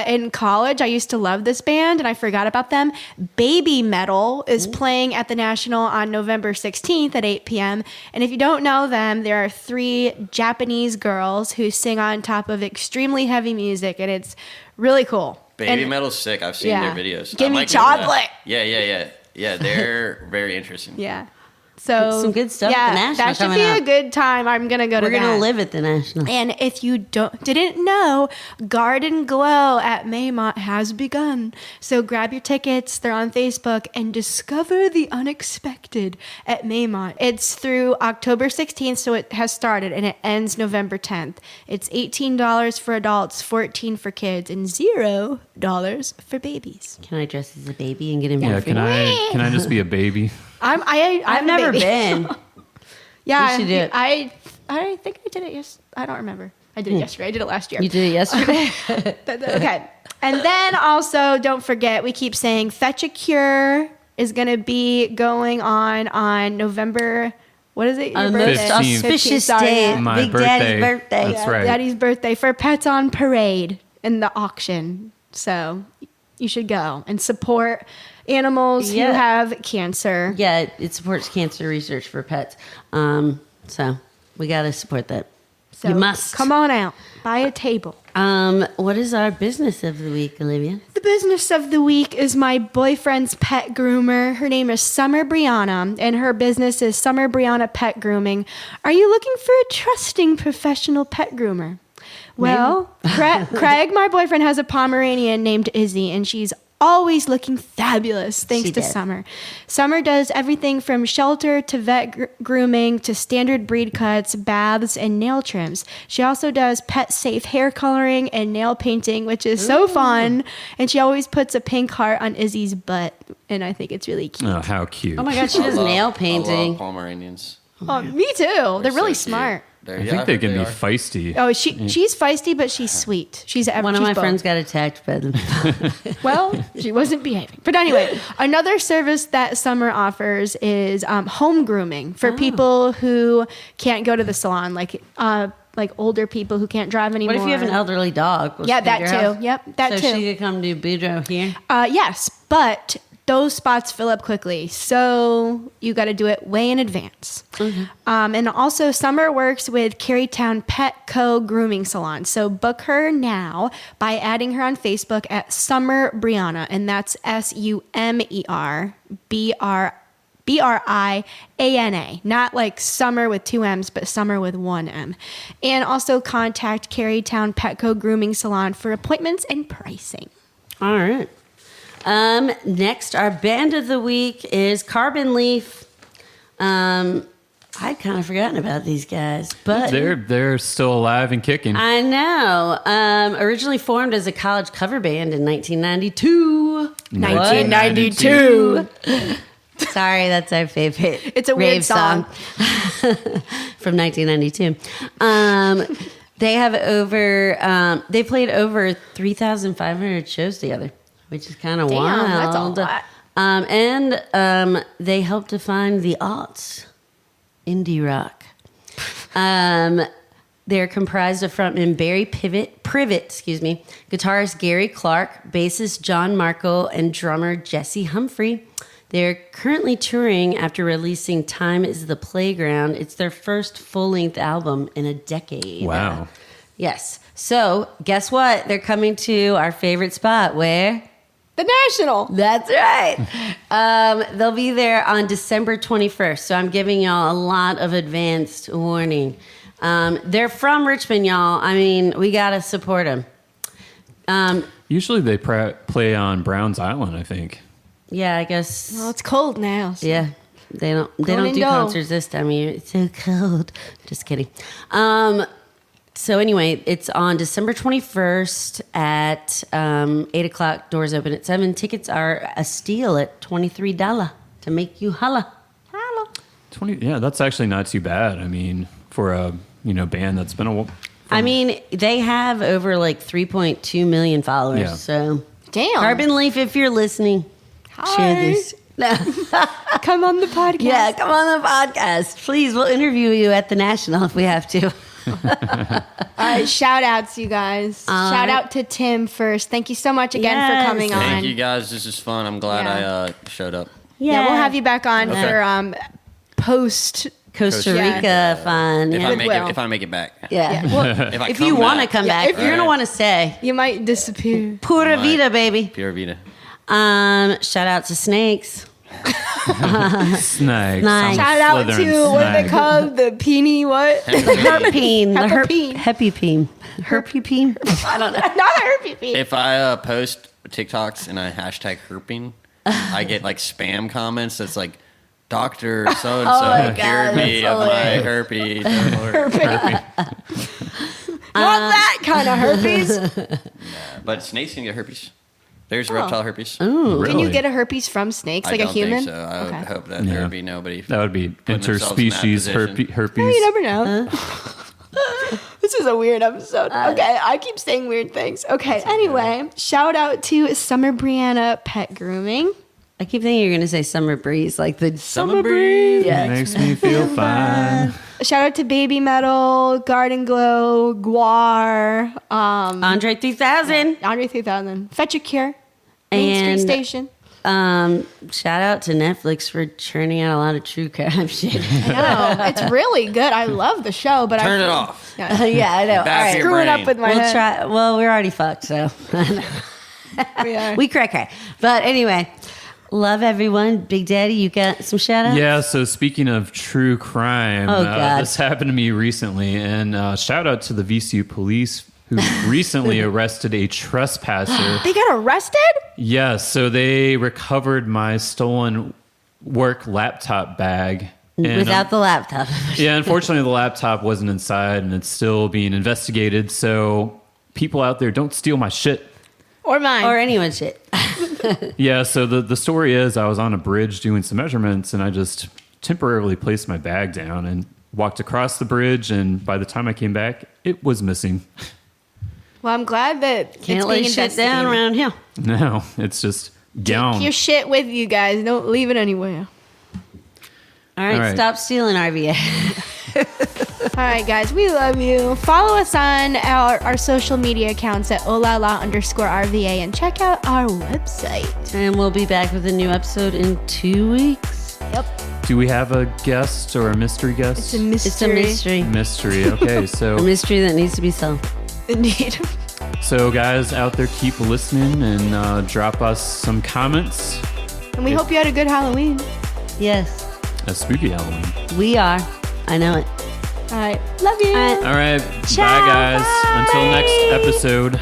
in college, I used to love this band, and I forgot about them. Baby Metal is playing at the National on November 16th at 8 p.m. And if you don't know them, there are 3 Japanese girls who sing on top of extremely heavy music, and it's really cool. Baby And- Metal's sick. I've seen Yeah. their videos. Give I me might go to that. chocolate. Yeah, they're very interesting. Yeah. So Some good stuff at Yeah, the National that should coming be up. a good time. I'm gonna go to We're going to that. live at the National. And if you didn't know, Garden Glow at Maymont has begun. So grab your tickets. They're on Facebook and discover the unexpected at Maymont. It's through October 16th, so it has started, and it ends November 10th. It's $18 for adults, $14 for kids, and $0 for babies. Can I dress as a baby and get in Yeah, for free? can I just be a baby? I'm I've a never baby. been. Yeah, You should do it. I think I did it. Yes, I don't remember. I did it yesterday. I did it last year. You did it yesterday. Okay. And then also, don't forget, we keep saying Fetch a Cure is going to be going on November, what is it? Your A birthday? most 15th. auspicious Sorry, day. yeah. My Big birthday. Daddy's birthday. That's right. Daddy's birthday for Pets on Parade in the auction. So you should go and support animals Yeah. who have cancer. Yeah, it supports cancer research for pets. So we got to support that. So you must. come on out, buy a table. What is our business of the week, Olivia? The business of the week is my boyfriend's pet groomer. Her name is Summer Briana, and her business is Summer Briana Pet Grooming. Are you looking for a trusting professional pet groomer? Well, Craig, my boyfriend, has a Pomeranian named Izzy, and she's always looking fabulous thanks She to does. Summer. Summer does everything from shelter to vet grooming to standard breed cuts, baths, and nail trims. She also does pet safe hair coloring and nail painting, which is so fun. And she always puts a pink heart on Izzy's butt, and I think it's really cute. Oh, how cute. Oh my God, she does nail painting. I love Pomeranians. Oh, me too. They're really so cute. smart. I think they can be feisty. Oh, she's feisty, but she's sweet. One of my both. friends got attacked by them. Well, she wasn't behaving. But anyway, another service that Summer offers is home grooming for people who can't go to the salon, like older people who can't drive anymore. What if you have an elderly dog? Will Yeah, she come that to your too. house? Yep, that so too. she could come do Boudreaux here? Yes, but those spots fill up quickly, so you got to do it way in advance. And also, Summer works with Carytown Pet Co. Grooming Salon. So book her now by adding her on Facebook at Summer Briana, and that's SUMER BRIANA, not like summer with 2 M's, but summer with 1 M. And also contact Carytown Petco Grooming Salon for appointments and pricing. All right. Next, our band of the week is Carbon Leaf. I'd kind of forgotten about these guys, but They're still alive and kicking. I know. Originally formed as a college cover band in 1992. 1992. Sorry, that's our favorite. It's a weird rave song. From 1992. They have they played over 3,500 shows together, which is kind of wild. That's a lot. And they helped define the aughts, indie rock. They're comprised of frontman Barry Privet, guitarist Gary Clark, bassist John Marco, and drummer Jesse Humphrey. They're currently touring after releasing Time is the Playground. It's their first full-length album in a decade. Wow. Yes. So, guess what? They're coming to our favorite spot. Where? The National. That's right. They'll be there on December 21st. So I'm giving y'all a lot of advanced warning. They're from Richmond, y'all. I mean, we got to support them. Usually they play on Browns Island, I think. Yeah, I guess. Well, it's cold now. So. Yeah. They don't do Indoor. concerts this time of year. It's so cold. Just kidding. So anyway, it's on December 21st at 8 o'clock. Doors open at 7. Tickets are a steal at $23 to make you holla. 20. Yeah, that's actually not too bad. I mean, for a band that's been I mean, they have over like 3.2 million followers. Yeah. So, Damn. Carbon Leaf, if you're listening, share this. Come on the podcast. Yeah, come on the podcast. Please, we'll interview you at the National if we have to. All right, shout outs, you guys. Shout out to Tim first. Thank you so much again Yes. for coming on. Thank you guys. This is fun. I'm glad Yeah. I showed up. Yeah, we'll have you back on Okay. for post. Costa Yeah. Rica fun. If Yeah. I make it back. Yeah. Well, If I if come you want to back, come Yeah, back, if you're going to want to stay. You might disappear. Pura Right. vida, baby. Pure Vita. Shout out to Snakes. Snakes. Nice. Shout out to Slytherin what are they snake. called? The peony what? Herping. The Herping. Hepipene. Herpipene? I don't know. Not a herpy pea. If I post TikToks and I hashtag herping, I get like spam comments that's like, Dr. my So-and-so God, cured me that's of my hilarious. herpes. Not that kind of herpes. But snakes can get herpes. There's reptile herpes. Ooh. Can you Really? get a herpes from snakes, I like a don't human? think so. I would Okay. hope that Yeah. there would be nobody. That would be putting themselves in that interspecies position. herpes. No, you never know. This is a weird episode. Okay, I keep saying weird things. Okay, anyway, shout out to Summer Briana Pet Grooming. I keep thinking you're going to say Summer Breeze, like the Summer breeze. Yeah. Makes me feel fine. Shout out to Baby Metal, Garden Glow, Guar, Andre 3000. Andre 3000, Fetch a Cure, Main Street And Station. Shout out to Netflix for churning out a lot of true crime shit. I know, it's really good. I love the show, but Turn it off. Yeah. Yeah, I know. All Back right. to your Screwing brain. up with my We'll head. try. Well, we're already fucked, so We are. we cray. But anyway, love everyone. Big Daddy, you got some shout outs? Yeah, so speaking of true crime, Oh, God. this happened to me recently. And shout out to the VCU police who recently arrested a trespasser. They got arrested? Yes, so they recovered my stolen work laptop bag. And, Without the laptop. yeah, unfortunately, the laptop wasn't inside and it's still being investigated. So people out there, don't steal my shit. Or mine. Or anyone's shit. Yeah, so the story is I was on a bridge doing some measurements and I just temporarily placed my bag down and walked across the bridge. And by the time I came back, it was missing. Well, I'm glad that Can't it's lay being shit down investigated. around here. No, it's just gone. Take your shit with you guys. Don't leave it anywhere. All right, All right. stop stealing RVA. All right, guys, we love you. Follow us on our social media accounts at olala_RVA and check out our website. And we'll be back with a new episode in 2 weeks. Yep. Do we have a guest or a mystery guest? It's a mystery. It's a mystery. Mystery. Okay, A so mystery that needs to be solved. Indeed. guys out there, keep listening and drop us some comments. And we hope you had a good Halloween. Yes, A spooky Halloween. we are. I know it. All right. Love you. All right. All right, Ciao, bye guys. bye. Until next episode.